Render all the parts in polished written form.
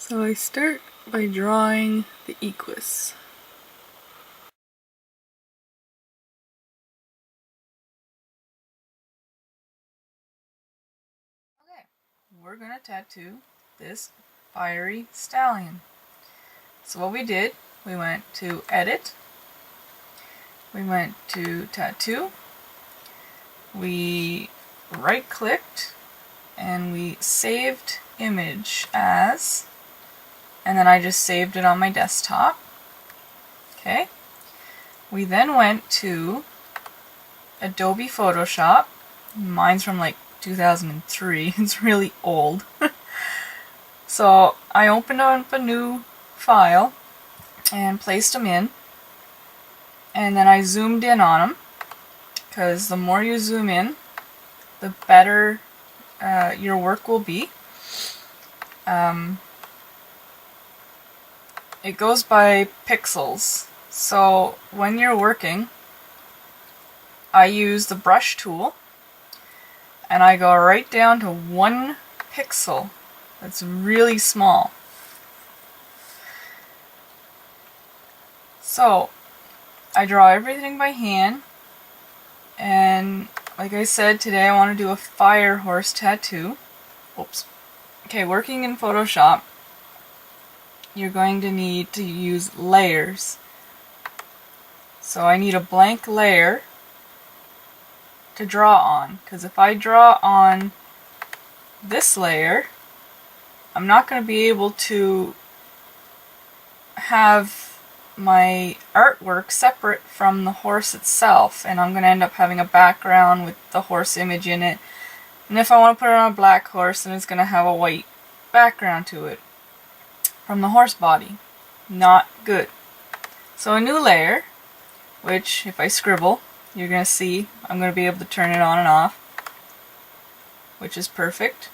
So I start by drawing the equus. Okay, we're gonna tattoo this fiery stallion. So what we did, we went to edit, we went to tattoo, we right clicked, and we saved image as, and then I just saved it on my desktop. Okay. We then went to Adobe Photoshop. Mine's from like 2003. It's really old. So I opened up a new file and placed them in. And then I zoomed in on them, because the more you zoom in, the better your work will be. It goes by pixels. So when you're working, I use the brush tool and I go right down to 1 pixel. That's really small. So I draw everything by hand, and like I said, today I want to do a fire horse tattoo. Oops. Okay, working in Photoshop, you're going to need to use layers. So I need a blank layer to draw on, because if I draw on this layer, I'm not going to be able to have my artwork separate from the horse itself, and I'm going to end up having a background with the horse image in it. And if I want to put it on a black horse, then it's going to have a white background to it from the horse body. Not good. So a new layer, which if I scribble, you're going to see I'm going to be able to turn it on and off, which is perfect.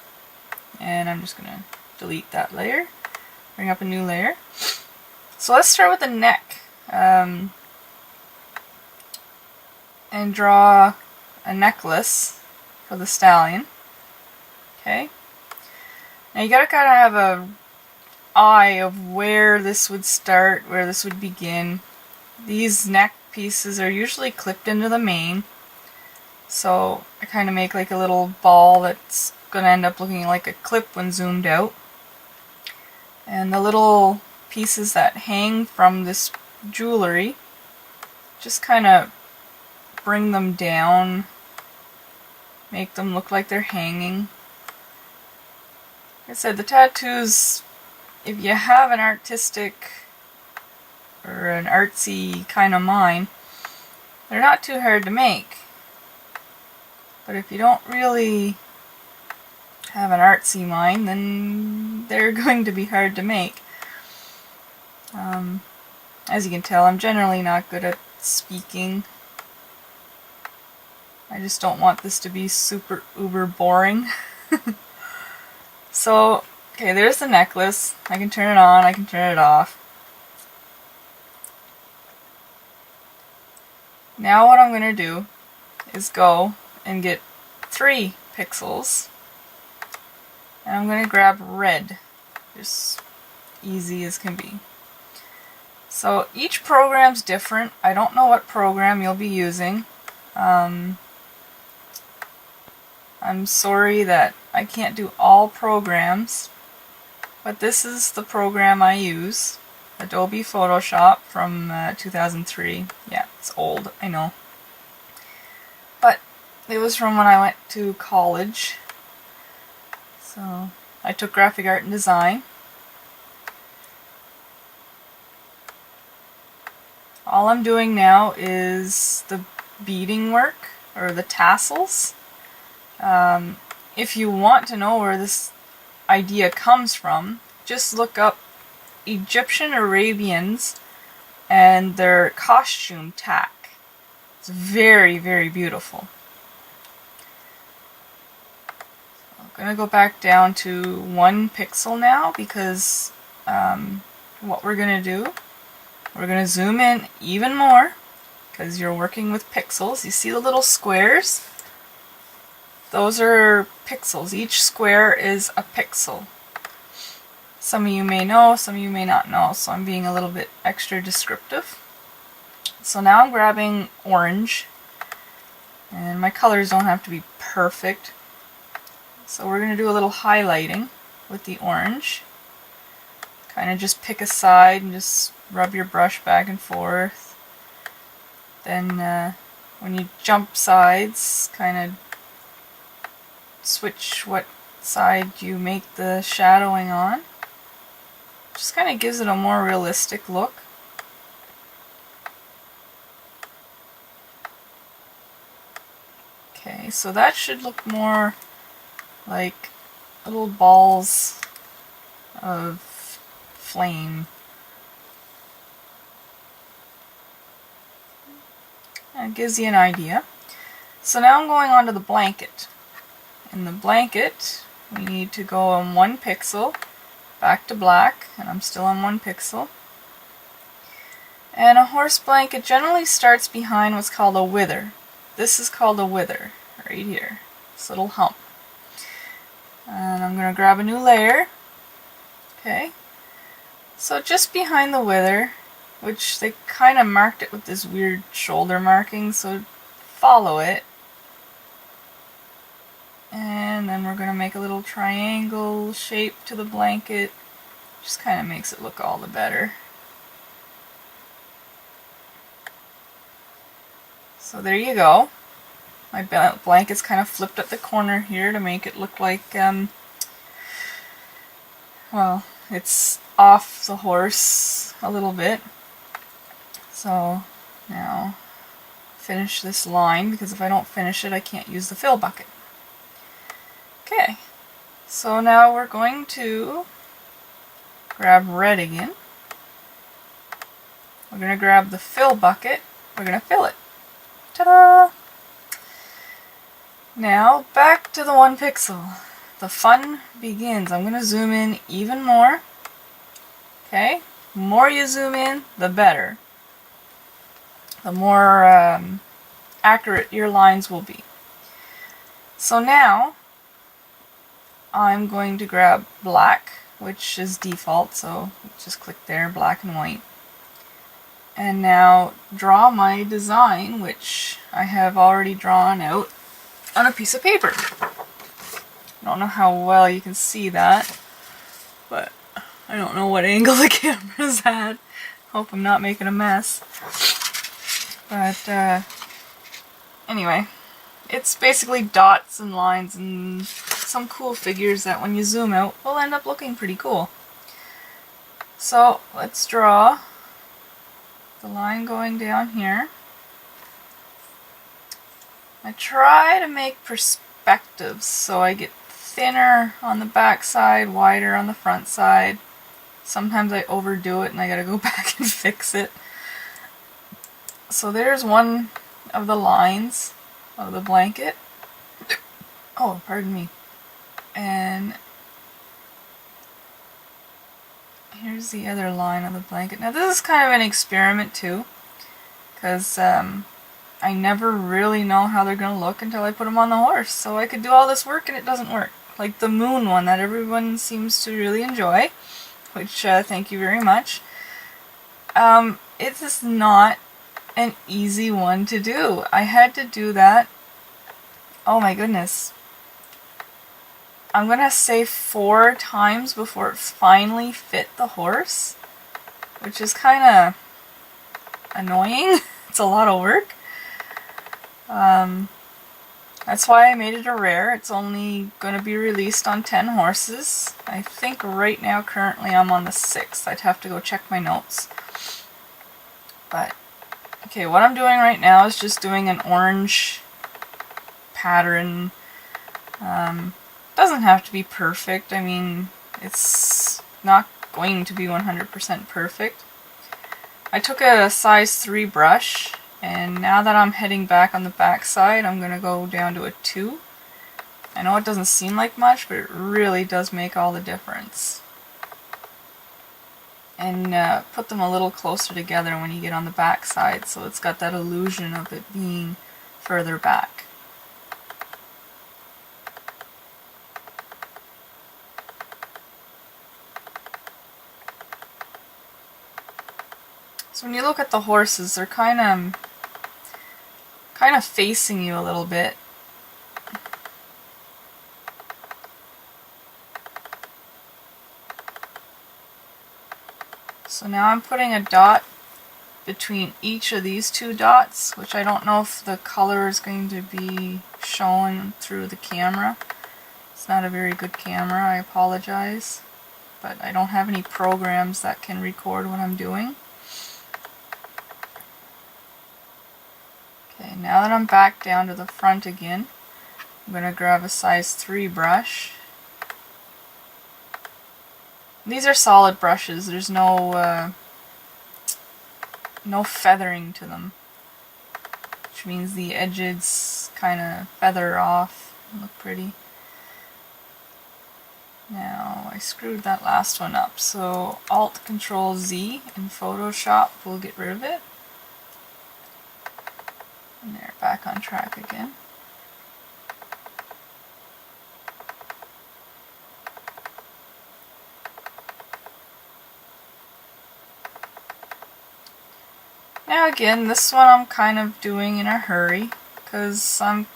And I'm just going to delete that layer, bring up a new layer. So let's start with the neck, and draw a necklace for the stallion. Okay. Now you gotta kind of have a eye of where this would start, where this would begin. These neck pieces are usually clipped into the mane, so I kind of make like a little ball that's going to end up looking like a clip when zoomed out. And the little pieces that hang from this jewelry, just kind of bring them down, make them look like they're hanging. Like I said, the tattoos, if you have an artistic or an artsy kind of mind, they're not too hard to make. But if you don't really have an artsy mind, then they're going to be hard to make. As you can tell, I'm generally not good at speaking. I just don't want this to be super uber boring. So, okay, there's the necklace. I can turn it on, I can turn it off. Now what I'm going to do is go and get 3 pixels. And I'm going to grab red. Just easy as can be. So each program's different. I don't know what program you'll be using. I'm sorry that I can't do all programs, but this is the program I use. Adobe Photoshop from 2003. Yeah, it's old, I know. But it was from when I went to college. So I took graphic art and design. All I'm doing now is the beading work, or the tassels. If you want to know where this idea comes from, just look up Egyptian Arabians and their costume tack. It's very, very beautiful. So I'm going to go back down to 1 pixel now, because what we're going to do, we're going to zoom in even more, because you're working with pixels. You see the little squares? Those are pixels. Each square is a pixel. Some of you may know, some of you may not know, so I'm being a little bit extra descriptive. So now I'm grabbing orange, and my colors don't have to be perfect. So we're going to do a little highlighting with the orange. Kind of just pick a side and just rub your brush back and forth. Then when you jump sides, kind of switch what side you make the shadowing on. Just kind of gives it a more realistic look. Okay, so that should look more like little balls of flame. That gives you an idea. So now I'm going on to the blanket. In the blanket, we need to go on 1 pixel, back to black, and I'm still on 1 pixel. And a horse blanket generally starts behind what's called a wither. This is called a wither, right here, this little hump. And I'm going to grab a new layer. Okay, so just behind the wither, which they kind of marked it with this weird shoulder marking, so follow it. And then we're going to make a little triangle shape to the blanket. Just kind of makes it look all the better. So there you go. My blanket's kind of flipped at the corner here to make it look like, well, it's off the horse a little bit. So now finish this line, because if I don't finish it I can't use the fill bucket. Okay, so now we're going to grab red again. We're going to grab the fill bucket. We're going to fill it. Ta-da! Now back to the 1 pixel. The fun begins. I'm going to zoom in even more. Okay, the more you zoom in, the better. The more accurate your lines will be. So now I'm going to grab black, which is default, so just click there, black and white. And now draw my design, which I have already drawn out on a piece of paper. I don't know how well you can see that, but I don't know what angle the camera's at. Hope I'm not making a mess. But anyway, it's basically dots and lines and some cool figures that when you zoom out will end up looking pretty cool. So let's draw the line going down here. I try to make perspectives so I get thinner on the back side, wider on the front side. Sometimes I overdo it and I gotta go back and fix it. So there's one of the lines of the blanket. Oh, pardon me. And here's the other line of the blanket. Now this is kind of an experiment too, because I never really know how they're going to look until I put them on the horse. So I could do all this work and it doesn't work. Like the moon one that everyone seems to really enjoy, which thank you very much. It is not an easy one to do. I had to do that, oh my goodness, I'm going to say 4 times before it finally fit the horse, which is kind of annoying. It's a lot of work. That's why I made it a rare. It's only going to be released on 10 horses. I think right now currently I'm on the 6th. I'd have to go check my notes. But okay, what I'm doing right now is just doing an orange pattern. Doesn't have to be perfect. I mean, it's not going to be 100% perfect. I took a size 3 brush, and now that I'm heading back on the back side, I'm going to go down to a 2. I know it doesn't seem like much, but it really does make all the difference. And put them a little closer together when you get on the back side, so it's got that illusion of it being further back. So when you look at the horses, they're kind of facing you a little bit. So now I'm putting a dot between each of these two dots, which I don't know if the color is going to be shown through the camera. It's not a very good camera, I apologize. But I don't have any programs that can record what I'm doing. Okay, now that I'm back down to the front again, I'm going to grab a size 3 brush. These are solid brushes, there's no feathering to them, which means the edges kind of feather off and look pretty. Now, I screwed that last one up, so Alt-Control-Z in Photoshop will get rid of it. And there, back on track again. Now again, this one I'm kind of doing in a hurry, because I'm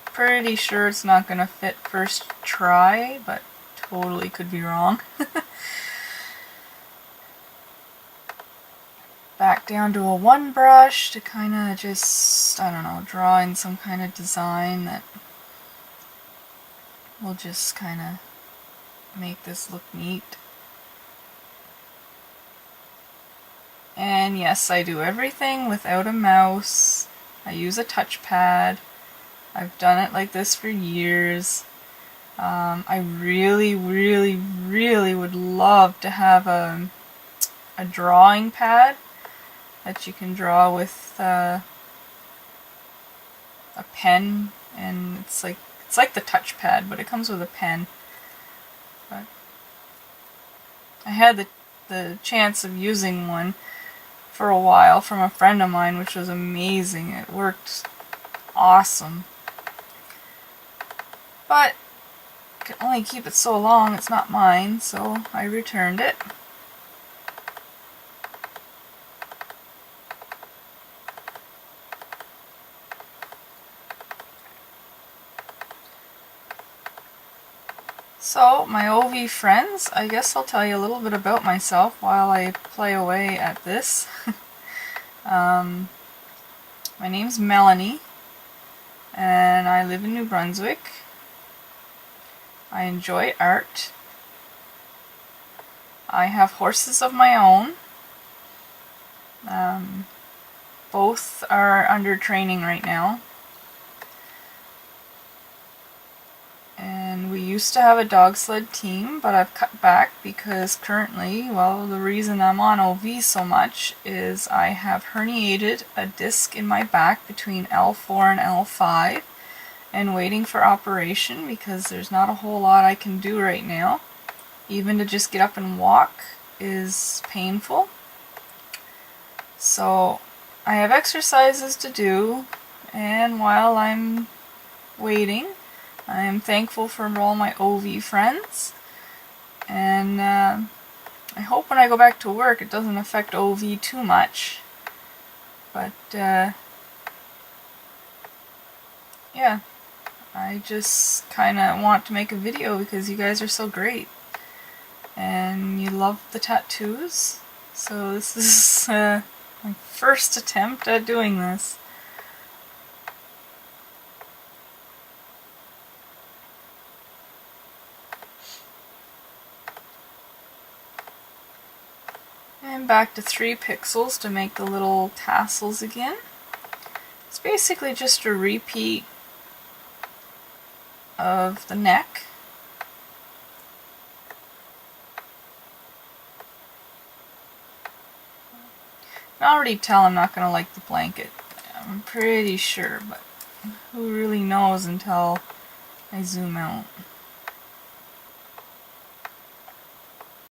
pretty sure it's not going to fit first try, but totally could be wrong. Back down to a 1 brush to kind of just, I don't know, draw in some kind of design that will just kind of make this look neat. And yes, I do everything without a mouse. I use a touchpad. I've done it like this for years. I really, really, really would love to have a drawing pad that you can draw with a pen, and it's like the touchpad, but it comes with a pen. But I had the chance of using one for a while from a friend of mine, which was amazing. It worked awesome. But I can only keep it so long, it's not mine, so I returned it. So, my OV friends, I guess I'll tell you a little bit about myself while I play away at this. My name's Melanie, and I live in New Brunswick. I enjoy art. I have horses of my own. Both are under training right now. And we used to have a dog sled team, but I've cut back because currently, well, the reason I'm on OV so much is I have herniated a disc in my back between L4 and L5 and waiting for operation because there's not a whole lot I can do right now. Even to just get up and walk is painful. So I have exercises to do, and while I'm waiting, I am thankful for all my OV friends, and I hope when I go back to work it doesn't affect OV too much. But yeah, I just kind of want to make a video because you guys are so great and you love the tattoos, so this is my first attempt at doing this. And back to 3 pixels to make the little tassels again. It's basically just a repeat of the neck. I can already tell I'm not going to like the blanket. I'm pretty sure, but who really knows until I zoom out.